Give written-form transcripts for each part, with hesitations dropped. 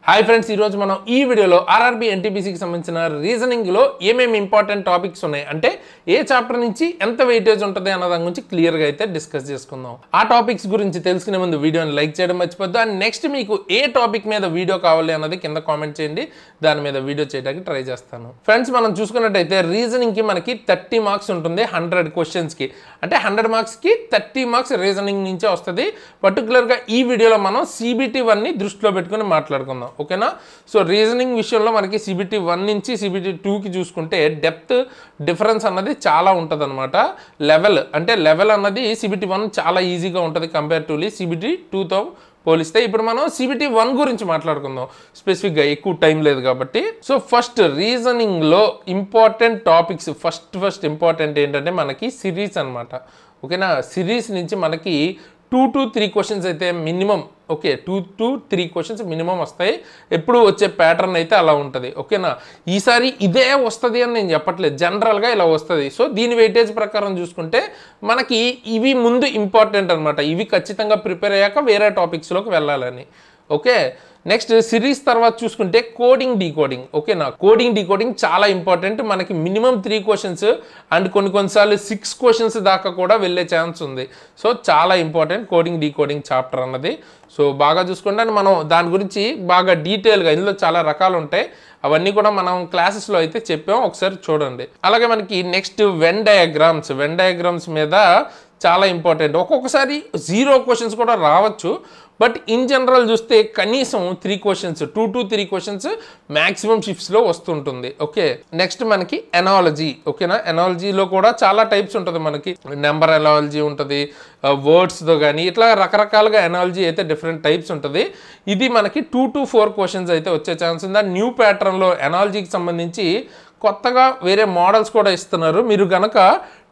Hi friends, ఈరోజు మనం ఈ వీడియోలో ఆర్ఆర్బీ ఎన్టీపీసీకి సంబంధించిన రీజనింగ్లో ఏమేమి ఇంపార్టెంట్ టాపిక్స్ ఉన్నాయి అంటే ఏ చాప్టర్ నుంచి ఎంత వెయిటేజ్ ఉంటుంది అన్న దాని గురించి క్లియర్గా అయితే డిస్కస్ చేసుకుందాం. ఆ టాపిక్స్ గురించి తెలుసుకునే ముందు వీడియోని లైక్ చేయడం మర్చిపోద్దు. అండ్ నెక్స్ట్ మీకు ఏ టాపిక్ మీద వీడియో కావాలి అన్నది కింద కామెంట్ చేయండి, దాని మీద వీడియో చేయడానికి ట్రై చేస్తాను. ఫ్రెండ్స్, మనం చూసుకున్నట్టయితే రీజనింగ్కి మనకి 30 మార్క్స్ ఉంటుంది 100 క్వశ్చన్స్కి. అంటే 100 మార్క్స్కి 30 మార్క్స్ రీజనింగ్ నుంచే వస్తుంది. పర్టికులర్గా ఈ వీడియోలో మనం CBT 1ని దృష్టిలో పెట్టుకుని మాట్లాడుకుందాం. ఓకేనా? సో రీజనింగ్ విషయంలో మనకి CBT 1 నుంచి CBT 2కి చూసుకుంటే డెప్త్ డిఫరెన్స్ అన్నది చాలా ఉంటుంది అనమాట. లెవెల్ అన్నది CBT 1 చాలా ఈజీగా ఉంటుంది కంపేర్ టు CBT 2తో పోలిస్తే. ఇప్పుడు మనం CBT 1 గురించి మాట్లాడుకుందాం స్పెసిఫిక్గా, ఎక్కువ టైం లేదు కాబట్టి. సో ఫస్ట్ రీజనింగ్లో ఇంపార్టెంట్ టాపిక్స్ ఫస్ట్ ఇంపార్టెంట్ ఏంటంటే మనకి సిరీస్ అనమాట. ఓకేనా? సిరీస్ నుంచి మనకి 2 to 3 క్వశ్చన్స్ అయితే minimum, okay, 2 to 3 questions minimum వస్తాయి. ఎప్పుడు వచ్చే ప్యాటర్న్ అయితే అలా ఉంటుంది. ఓకేనా? ఈసారి ఇదే వస్తుంది అని నేను చెప్పట్లేదు, జనరల్గా ఇలా వస్తుంది. సో దీని వెయిటేజ్ ప్రకారం చూసుకుంటే మనకి ఇవి ముందు ఇంపార్టెంట్ అనమాట. ఇవి ఖచ్చితంగా ప్రిపేర్ అయ్యాక వేరే టాపిక్స్లోకి వెళ్ళాలని. ఓకే, నెక్స్ట్ సిరీస్ తర్వాత చూసుకుంటే కోడింగ్ డీకోడింగ్. ఓకేనా? కోడింగ్ డీకోడింగ్ చాలా ఇంపార్టెంట్. మనకి మినిమం 3 క్వశ్చన్స్ అండ్ కొన్నిసార్లు 6 క్వశ్చన్స్ దాకా కూడా వెళ్ళే ఛాన్స్ ఉంది. సో చాలా ఇంపార్టెంట్ కోడింగ్ డీకోడింగ్ చాప్టర్ అన్నది. సో బాగా చూసుకుంటే మనం దాని గురించి బాగా డీటెయిల్గా, ఇందులో చాలా రకాలు ఉంటాయి, అవన్నీ కూడా మనం క్లాసెస్లో అయితే చెప్పాం, ఒకసారి చూడండి. అలాగే మనకి నెక్స్ట్ వెన్ డయాగ్రామ్స్ మీద చాలా ఇంపార్టెంట్. ఒక్కొక్కసారి 0 క్వశ్చన్స్ కూడా రావచ్చు, బట్ ఇన్ జనరల్ చూస్తే కనీసం 3 క్వశ్చన్స్, 2 to 3 క్వశ్చన్స్ మ్యాక్సిమం షిఫ్ట్స్లో వస్తుంటుంది. ఓకే, నెక్స్ట్ మనకి ఎనాలజీ. ఓకేనా? ఎనాలజీలో కూడా చాలా టైప్స్ ఉంటుంది. మనకి నెంబర్ ఎనాలజీ ఉంటుంది, వర్డ్స్తో కానీ ఇట్లా రకరకాలుగా ఎనాలజీ అయితే డిఫరెంట్ టైప్స్ ఉంటుంది. ఇది మనకి 2 to 4 క్వశ్చన్స్ అయితే వచ్చే ఛాన్స్ ఉంది. న్యూ ప్యాటర్న్లో ఎనాలజీకి సంబంధించి కొత్తగా వేరే మోడల్స్ కూడా ఇస్తున్నారు. మీరు కనుక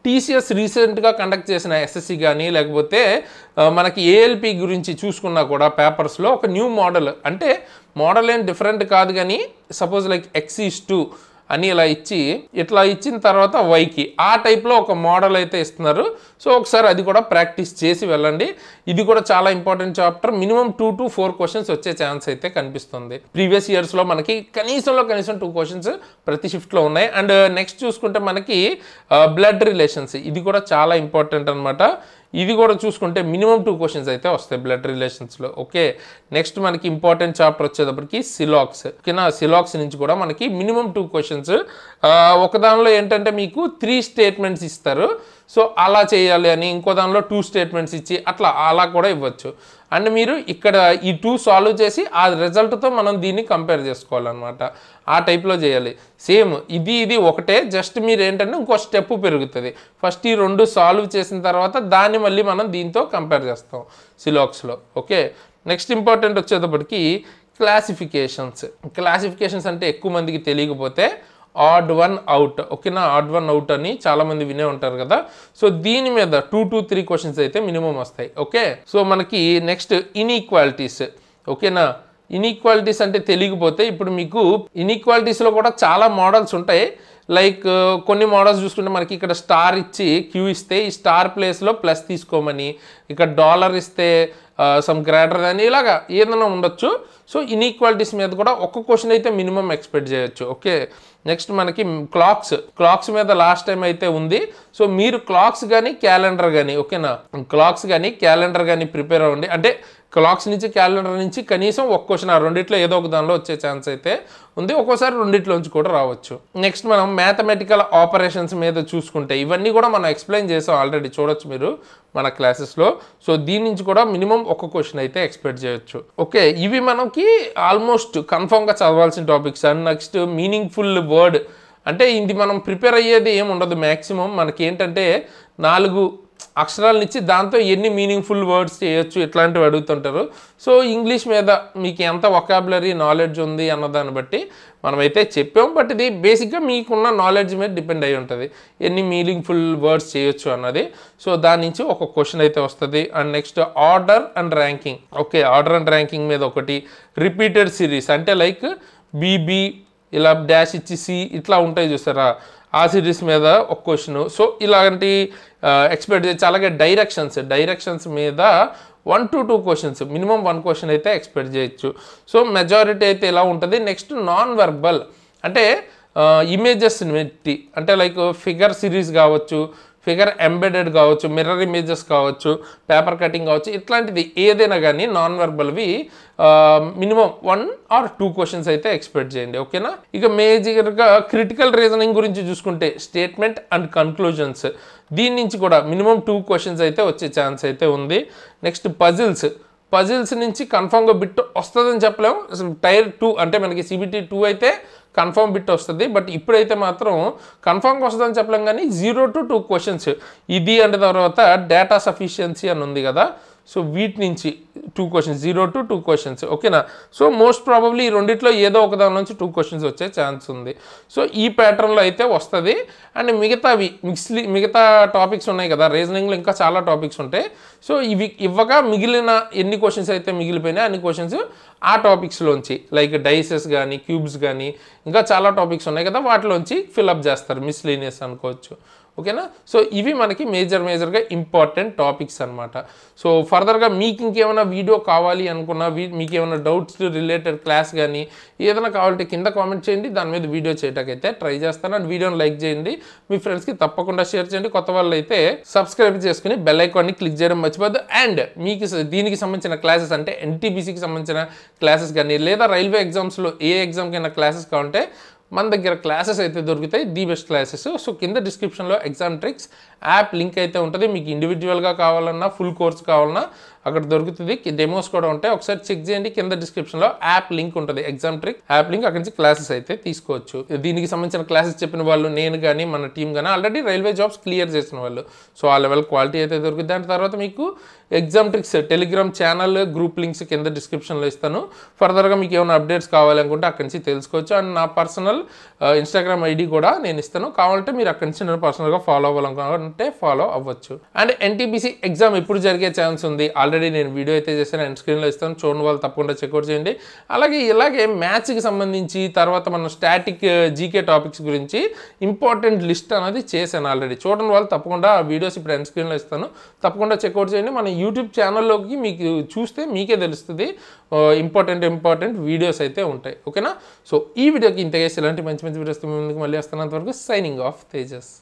TCS రీసెంట్గా కండక్ట్ చేసిన SSC కానీ లేకపోతే మనకి ALP గురించి చూసుకున్నా కూడా పేపర్స్లో ఒక న్యూ మోడల్, అంటే మోడల్ ఏం డిఫరెంట్ కాదు కానీ సపోజ్ లైక్ X:2 అని ఇట్లా ఇచ్చిన తర్వాత Yకి ఆ టైప్లో ఒక మోడల్ అయితే ఇస్తున్నారు. సో ఒకసారి అది కూడా ప్రాక్టీస్ చేసి వెళ్ళండి. ఇది కూడా చాలా important chapter. Minimum 2 to 4 questions వచ్చే ఛాన్స్ అయితే కనిపిస్తుంది. ప్రీవియస్ ఇయర్స్లో మనకి కనీసం 2 క్వశ్చన్స్ ప్రతి షిఫ్ట్లో ఉన్నాయి. అండ్ నెక్స్ట్ చూసుకుంటే మనకి బ్లడ్ రిలేషన్స్, ఇది కూడా చాలా ఇంపార్టెంట్ అనమాట. ఇది కూడా చూసుకుంటే మినిమం 2 క్వశ్చన్స్ అయితే వస్తాయి బ్లడ్ రిలేషన్స్లో. ఓకే, నెక్స్ట్ మనకి ఇంపార్టెంట్ చాప్టర్ వచ్చేటప్పటికి సిలాక్స్. ఓకేనా? సిలాక్స్ నుంచి కూడా మనకి మినిమం 2 క్వశ్చన్స్. ఒక దానిలో ఏంటంటే మీకు 3 స్టేట్మెంట్స్ ఇస్తారు. సో అలా చేయాలి అని, ఇంకో దానిలో 2 స్టేట్మెంట్స్ ఇచ్చి అలా కూడా ఇవ్వచ్చు. అండ్ మీరు ఇక్కడ ఈ 2 సాల్వ్ చేసి ఆ రిజల్ట్తో మనం దీన్ని కంపేర్ చేసుకోవాలన్నమాట. ఆ టైప్లో చేయాలి. సేమ్ ఇది ఒకటే, జస్ట్ మీరు ఏంటంటే ఇంకో స్టెప్ పెరుగుతుంది. ఫస్ట్ ఈ 2 సాల్వ్ చేసిన తర్వాత దాన్ని మళ్ళీ మనం దీంతో కంపేర్ చేస్తాం సిలాక్స్లో. ఓకే, నెక్స్ట్ ఇంపార్టెంట్ వచ్చేటప్పటికి క్లాసిఫికేషన్స్ అంటే ఎక్కువ మందికి తెలియకపోతే ఆడ్ వన్ అవుట్. ఓకేనా? ఆడ్ వన్ అవుట్ అని చాలామంది వినే ఉంటారు కదా. సో దీని మీద 2 to 3 క్వశ్చన్స్ అయితే మినిమం వస్తాయి. ఓకే, సో మనకి నెక్స్ట్ ఇన్ఈక్వాలిటీస్. ఓకేనా? ఇన్ఈక్వాలిటీస్ అంటే తెలియకపోతే ఇప్పుడు మీకు ఇన్ఈక్వాలిటీస్లో కూడా చాలా మోడల్స్ ఉంటాయి. లైక్ కొన్ని మోడల్స్ చూసుకుంటే మనకి ఇక్కడ స్టార్ ఇచ్చి క్యూ ఇస్తే ఈ స్టార్ ప్లేస్లో ప్లస్ తీసుకోమని, ఇక్కడ డాలర్ ఇస్తే సమ్ గ్రేటర్ అని, ఇలాగా ఏదైనా ఉండొచ్చు. సో ఇన్ఈక్వాలిటీస్ మీద కూడా ఒక్క క్వశ్చన్ అయితే మినిమం ఎక్స్పెక్ట్ చేయొచ్చు. ఓకే, నెక్స్ట్ మనకి క్లాక్స్ మీద లాస్ట్ టైం అయితే ఉంది. సో మీరు క్లాక్స్ కానీ క్యాలెండర్ కానీ, ఓకేనా, క్లాక్స్ కానీ క్యాలెండర్ కానీ ప్రిపేర్ అవ్వండి. అంటే క్లాక్స్ నుంచి క్యాలెండర్ నుంచి కనీసం ఒక క్వశ్చన్, ఆ రెండిట్లో ఏదో ఒక దానిలో వచ్చే ఛాన్స్ అయితే ఉంది. ఒక్కోసారి రెండిట్లోంచి కూడా రావచ్చు. నెక్స్ట్ మనం మ్యాథమెటికల్ ఆపరేషన్స్ మీద చూసుకుంటే ఇవన్నీ కూడా మనం ఎక్స్ప్లెయిన్ చేసాం ఆల్రెడీ, చూడొచ్చు మీరు మన క్లాసెస్లో. సో దీని నుంచి కూడా మినిమం ఒక క్వశ్చన్ అయితే ఎక్స్పెక్ట్ చేయొచ్చు. ఓకే, ఇవి మనకి ఆల్మోస్ట్ కన్ఫర్మ్గా చదవాల్సిన topics. And next meaningful word, అంటే ఇది మనం ప్రిపేర్ అయ్యేది ఏమి ఉండదు. మ్యాక్సిమం మనకి ఏంటంటే 4 అక్షరాలను ఇచ్చి దాంతో ఎన్ని మీనింగ్ఫుల్ వర్డ్స్ చేయొచ్చు ఇట్లాంటివి అడుగుతుంటారు. సో ఇంగ్లీష్ మీద మీకు ఎంత వొకాబులరీ నాలెడ్జ్ ఉంది అన్న దాన్ని బట్టి మనమైతే చెప్పాం. బట్ ఇది బేసిక్గా మీకున్న నాలెడ్జ్ మీద డిపెండ్ అయి ఉంటుంది ఎన్ని మీనింగ్ఫుల్ వర్డ్స్ చేయొచ్చు అన్నది. సో దాని నుంచి ఒక క్వశ్చన్ అయితే వస్తుంది. And next order and ranking. Okay, order and ranking మీద ఒకటి, రిపీటెడ్ సిరీస్ అంటే లైక్ BB ఇలా డాష్ ఇచ్చి C ఇట్లా ఉంటాయి చూసారా, ఆ సిరీస్ మీద ఒక క్వశ్చన్. సో ఇలాంటి ఎక్స్పెక్ట్ చేయొచ్చు. అలాగే డైరెక్షన్స్ మీద 1 to 2 క్వశ్చన్స్, మినిమం 1 క్వశ్చన్ అయితే ఎక్స్పెక్ట్ చేయొచ్చు. సో మెజారిటీ అయితే ఇలా ఉంటుంది. నెక్స్ట్ నాన్ వెర్బల్ అంటే ఇమేజెస్ని బట్టి, అంటే లైక్ ఫిగర్ సిరీస్ కావచ్చు, ఫిగర్ ఎంబెడెడ్ కావచ్చు, మిర్రర్ ఇమేజెస్ కావచ్చు, పేపర్ కటింగ్ కావచ్చు, ఇట్లాంటిది ఏదైనా కానీ నాన్ వెర్బల్వి మినిమం 1 or 2 క్వశ్చన్స్ అయితే ఎక్స్పెక్ట్ చేయండి. ఓకేనా? ఇక మేజర్గా క్రిటికల్ రీజనింగ్ గురించి చూసుకుంటే స్టేట్మెంట్ అండ్ కన్క్లూజన్స్, దీని నుంచి కూడా మినిమం 2 క్వశ్చన్స్ అయితే వచ్చే ఛాన్స్ అయితే ఉంది. నెక్స్ట్ పజిల్స్ నుంచి కన్ఫామ్గా బిట్ వస్తుందని చెప్పలేము. టైర్ 2 అంటే మనకి CBT 2 అయితే కన్ఫర్మ్ బిట్ వస్తుంది. బట్ ఇప్పుడైతే మాత్రం కన్ఫర్మ్గా వస్తుందని చెప్పలేం, కానీ 0 to 2 క్వశ్చన్స్ ఇది అంటే తర్వాత డేటా సఫిషియన్సీ అని ఉంది కదా, సో వీటి నుంచి 2 క్వశ్చన్స్, 0 to 2 క్వశ్చన్స్. ఓకేనా? సో మోస్ట్ ప్రాబబ్లీ ఈ రెండిట్లో ఏదో ఒక దాని నుంచి 2 క్వశ్చన్స్ వచ్చే ఛాన్స్ ఉంది. సో ఈ ప్యాటర్న్లో అయితే వస్తుంది. అండ్ మిగతా టాపిక్స్ ఉన్నాయి కదా, రీజనింగ్లో ఇంకా చాలా టాపిక్స్ ఉంటాయి. సో ఇవి ఇవ్వగా మిగిలిన ఎన్ని క్వశ్చన్స్ అయితే మిగిలిపోయినాయి అన్ని క్వశ్చన్స్ ఆ టాపిక్స్లోంచి, లైక్ డైసెస్ కానీ క్యూబ్స్ కానీ ఇంకా చాలా టాపిక్స్ ఉన్నాయి కదా, వాటిలోంచి ఫిల్అప్ చేస్తారు, మిస్లీనియస్ అనుకోవచ్చు. ఓకేనా? సో ఇవి మనకి మేజర్గా ఇంపార్టెంట్ టాపిక్స్ అనమాట. సో ఫర్దర్గా మీకు ఇంకేమైనా వీడియో కావాలి అనుకున్నా, మీకు ఏమైనా డౌట్స్ రిలేటెడ్ క్లాస్ కానీ ఏదైనా కావాలంటే కింద కామెంట్ చేయండి, దాని మీద వీడియో చేయడానికైతే ట్రై చేస్తాను. అండ్ వీడియోని లైక్ చేయండి, మీ ఫ్రెండ్స్కి తప్పకుండా షేర్ చేయండి. కొత్త వాళ్ళు అయితే సబ్స్క్రైబ్ చేసుకుని బెల్ ఐకాన్ని క్లిక్ చేయడం మర్చిపోద్దు. అండ్ మీకు దీనికి సంబంధించిన క్లాసెస్ అంటే NTPCకి సంబంధించిన క్లాసెస్ కానీ లేదా రైల్వే ఎగ్జామ్స్లో ఏ ఎగ్జామ్కైనా క్లాసెస్ కావాలంటే మన దగ్గర క్లాసెస్ అయితే దొరుకుతాయి, ది బెస్ట్ క్లాసెస్. సో కింద డిస్క్రిప్షన్లో ఎగ్జామ్ ట్రిక్స్ యాప్ లింక్ అయితే ఉంటుంది. మీకు ఇండివిజువల్గా కావాలన్నా ఫుల్ కోర్స్ కావాలన్నా అక్కడ దొరుకుతుంది. డెమోస్ కూడా ఉంటాయి, ఒకసారి చెక్ చేయండి. కింద డిస్క్రిప్షన్లో యాప్ లింక్ ఉంటుంది, ఎగ్జామ్ ట్రిక్ యాప్ లింక్, అక్కడి నుంచి క్లాసెస్ అయితే తీసుకోవచ్చు. దీనికి సంబంధించిన క్లాసెస్ చెప్పిన వాళ్ళు నేను కానీ మన టీం కానీ ఆల్రెడీ రైల్వే జాబ్స్ క్లియర్ చేసిన వాళ్ళు. సో ఆ లెవెల్ క్వాలిటీ అయితే దొరుకుతుంది. దాని తర్వాత మీకు exam tricks Telegram channel group links కింద డిస్క్రిప్షన్లో ఇస్తాను. ఫర్దర్గా మీకు ఏమైనా అప్డేట్స్ కావాలనుకుంటే అక్కడి నుంచి తెలుసుకోవచ్చు. అండ్ నా పర్సనల్ ఇన్స్టాగ్రామ్ ID కూడా నేను ఇస్తాను, కావాలంటే మీరు అక్కడి నుంచి నేను పర్సనల్గా ఫాలో అవ్వాలనుకుంటే ఫాలో అవ్వచ్చు. అండ్ NTPC ఎగ్జామ్ ఎప్పుడు జరిగే ఛాన్స్ ఉంది ఆల్రెడీ నేను వీడియో అయితే చేశాను, ఎండ్ స్క్రీన్లో ఇస్తాను, చూడని వాళ్ళు తప్పకుండా చెక్అవుట్ చేయండి. ఇలాగే మ్యాథ్స్కి సంబంధించి తర్వాత మనం స్టాటిక్ జీకే టాపిక్స్ గురించి ఇంపార్టెంట్ లిస్ట్ అనేది చేశాను ఆల్రెడీ, చూడని వాళ్ళు తప్పకుండా ఆ వీడియోస్ ఇప్పుడు ఎండ్ స్క్రీన్లో ఇస్తాను, తప్పకుండా చెక్అవుట్ చేయండి. మన యూట్యూబ్ ఛానల్లోకి మీకు చూస్తే మీకే తెలుస్తుంది, ఇంపార్టెంట్ వీడియోస్ అయితే ఉంటాయి. ఓకేనా? సో ఈ వీడియోకి ఇంతగా ఇలాంటి మంచి వీడియోస్ ముందుకు మళ్ళీ వస్తున్నంత వరకు సైనింగ్ ఆఫ్ తేజస్.